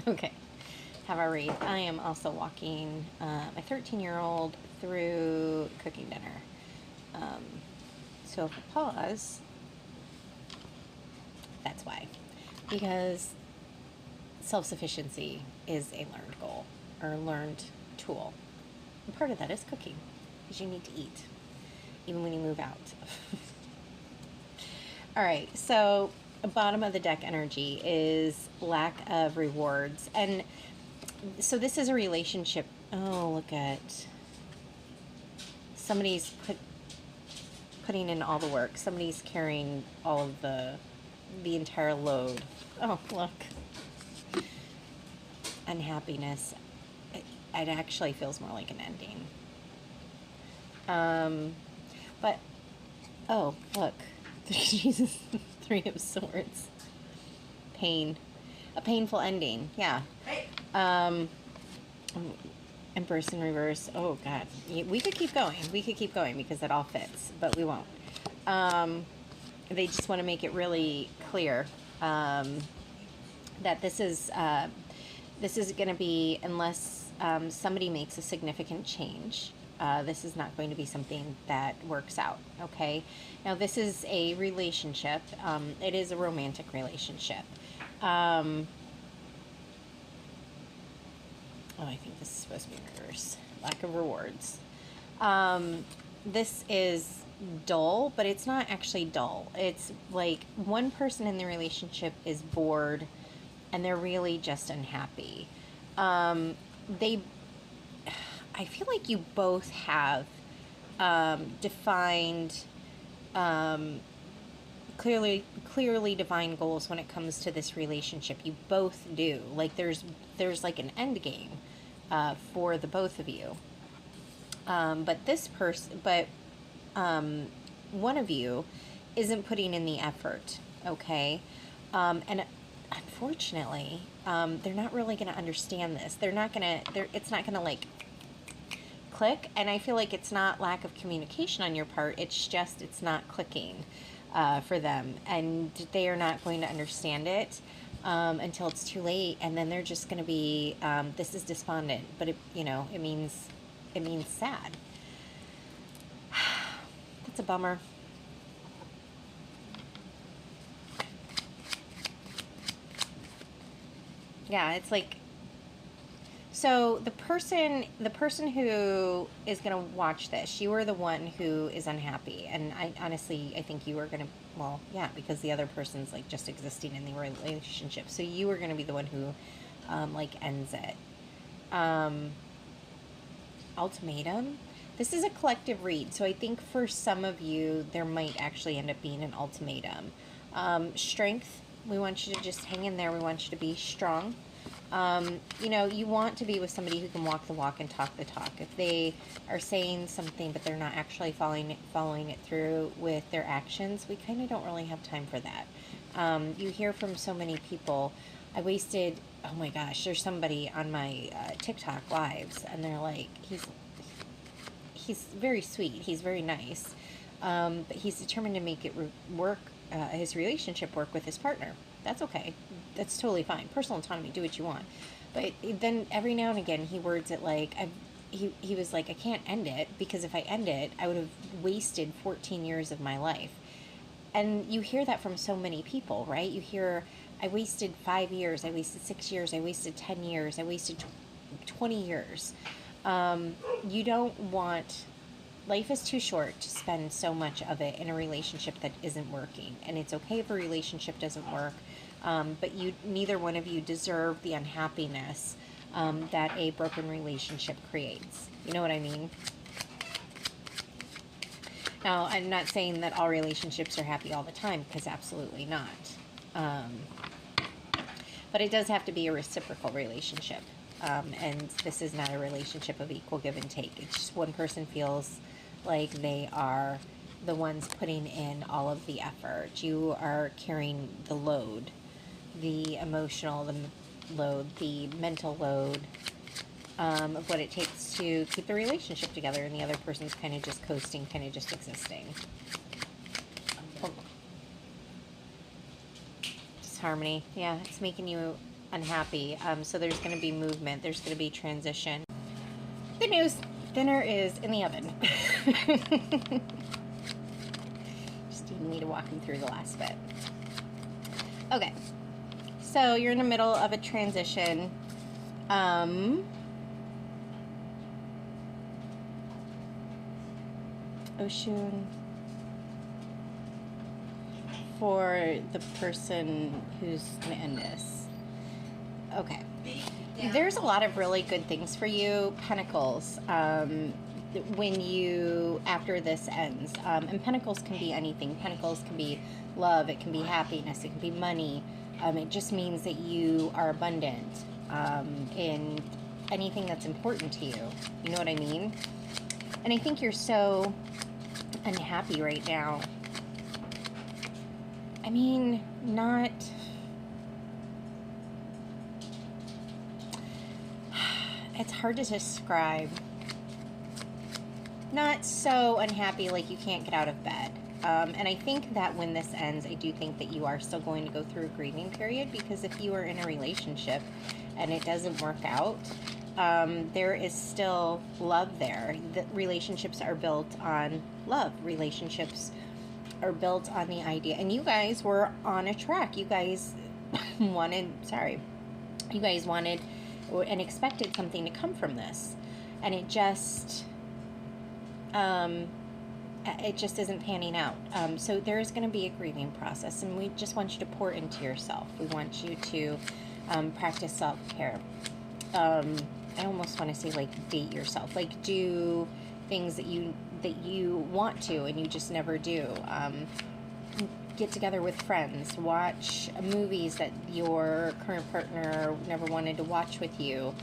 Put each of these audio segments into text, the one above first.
Okay, have our read. I am also walking my 13-year-old through cooking dinner. Um, so if I pause, that's why. Because self-sufficiency is a learned goal or learned tool. And part of that is cooking, because you need to eat, even when you move out. All right, so bottom of the deck energy is lack of rewards. And so this is a relationship. Oh, look at somebody's putting in all the work. Somebody's carrying all of the entire load. Oh, look. Unhappiness. It actually feels more like an ending. But, oh, look. Jesus, Three of Swords. Pain. A painful ending, yeah. Empress in reverse. Oh, God. We could keep going. We could keep going because it all fits, but we won't. They just want to make it really clear that this is going to be, unless somebody makes a significant change, this is not going to be something that works out, okay? Now, this is a relationship. It is a romantic relationship. Oh, I think this is supposed to be reverse. Lack of rewards. This is dull, but it's not actually dull. It's like one person in the relationship is bored and they're really just unhappy. I feel like you both have defined, clearly defined goals when it comes to this relationship. You both do. Like there's like an end game for the both of you. But this person, one of you isn't putting in the effort, okay? And unfortunately, they're not really going to understand this. It's not going to like click. And I feel like it's not lack of communication on your part. It's just, it's not clicking for them. And they are not going to understand it until it's too late. And then they're just going to be, this is despondent, but it means sad. That's a bummer. Yeah, it's like, so the person who is going to watch this, you are the one who is unhappy. And I think you are going to, well, yeah, because the other person's like just existing in the relationship. So you are going to be the one who ends it. Ultimatum. This is a collective read, so I think for some of you, there might actually end up being an ultimatum. Strength. We want you to just hang in there. We want you to be strong. You want to be with somebody who can walk the walk and talk the talk. If they are saying something, but they're not actually following it through with their actions, we kind of don't really have time for that. You hear from so many people, oh my gosh, there's somebody on my TikTok lives, and they're like, he's very sweet, he's very nice, but he's determined to make it work, his relationship work with his partner. That's okay. That's totally fine. Personal autonomy, do what you want. But then every now and again, he words it like, he was like, I can't end it, because if I end it, I would have wasted 14 years of my life. And you hear that from so many people, right? You hear, I wasted 5 years, I wasted 6 years, I wasted 10 years, I wasted 20 years. You don't want, life is too short to spend so much of it in a relationship that isn't working. And it's okay if a relationship doesn't work, but neither one of you deserve the unhappiness that a broken relationship creates. You know what I mean? Now, I'm not saying that all relationships are happy all the time, because absolutely not. But it does have to be a reciprocal relationship. And this is not a relationship of equal give and take. It's just one person feels like they are the ones putting in all of the effort. You are carrying the load, the emotional load, the mental load of what it takes to keep the relationship together, and the other person's kind of just coasting, kind of just existing. Disharmony. Yeah, it's making you unhappy. So there's going to be movement. There's going to be transition. Good news. Dinner is in the oven. Just need me to walk him through the last bit. Okay. So you're in the middle of a transition. Oshun, for the person who's going to end this. Okay. There's a lot of really good things for you. Pentacles. When you, after this ends. And Pentacles can be anything. Pentacles can be love. It can be happiness. It can be money. It just means that you are abundant in anything that's important to you. You know what I mean? And I think you're so unhappy right now. I mean, not... It's hard to describe. Not so unhappy like you can't get out of bed. And I think that when this ends, I do think that you are still going to go through a grieving period, because if you are in a relationship and it doesn't work out, there is still love there. The relationships are built on love. Relationships are built on the idea. And you guys were on a track. You guys wanted and expected something to come from this. And it just isn't panning out. So there is going to be a grieving process, and we just want you to pour into yourself. We want you to practice self-care. I almost want to say, like, date yourself. Like, do things that you want to and you just never do. Get together with friends. Watch movies that your current partner never wanted to watch with you.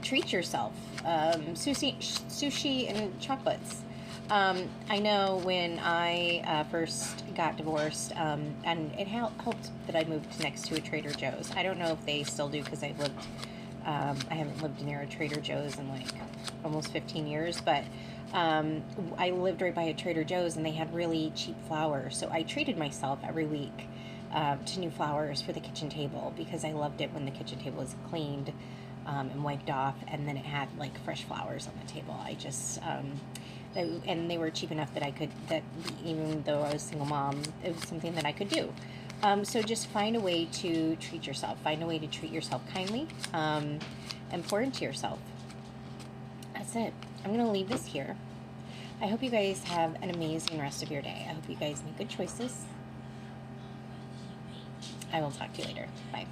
Treat yourself. Sushi and chocolates. I know when I first got divorced, and it helped that I moved next to a Trader Joe's. I don't know if they still do, because I haven't lived near a Trader Joe's in like almost 15 years, but I lived right by a Trader Joe's, and they had really cheap flowers. So I treated myself every week to new flowers for the kitchen table, because I loved it when the kitchen table was cleaned and wiped off, and then it had like fresh flowers on the table. I just and they were cheap enough that even though I was a single mom, it was something that I could do. So just find a way to treat yourself. Find a way to treat yourself kindly, and pour into yourself. That's it. I'm going to leave this here. I hope you guys have an amazing rest of your day. I hope you guys make good choices. I will talk to you later. Bye.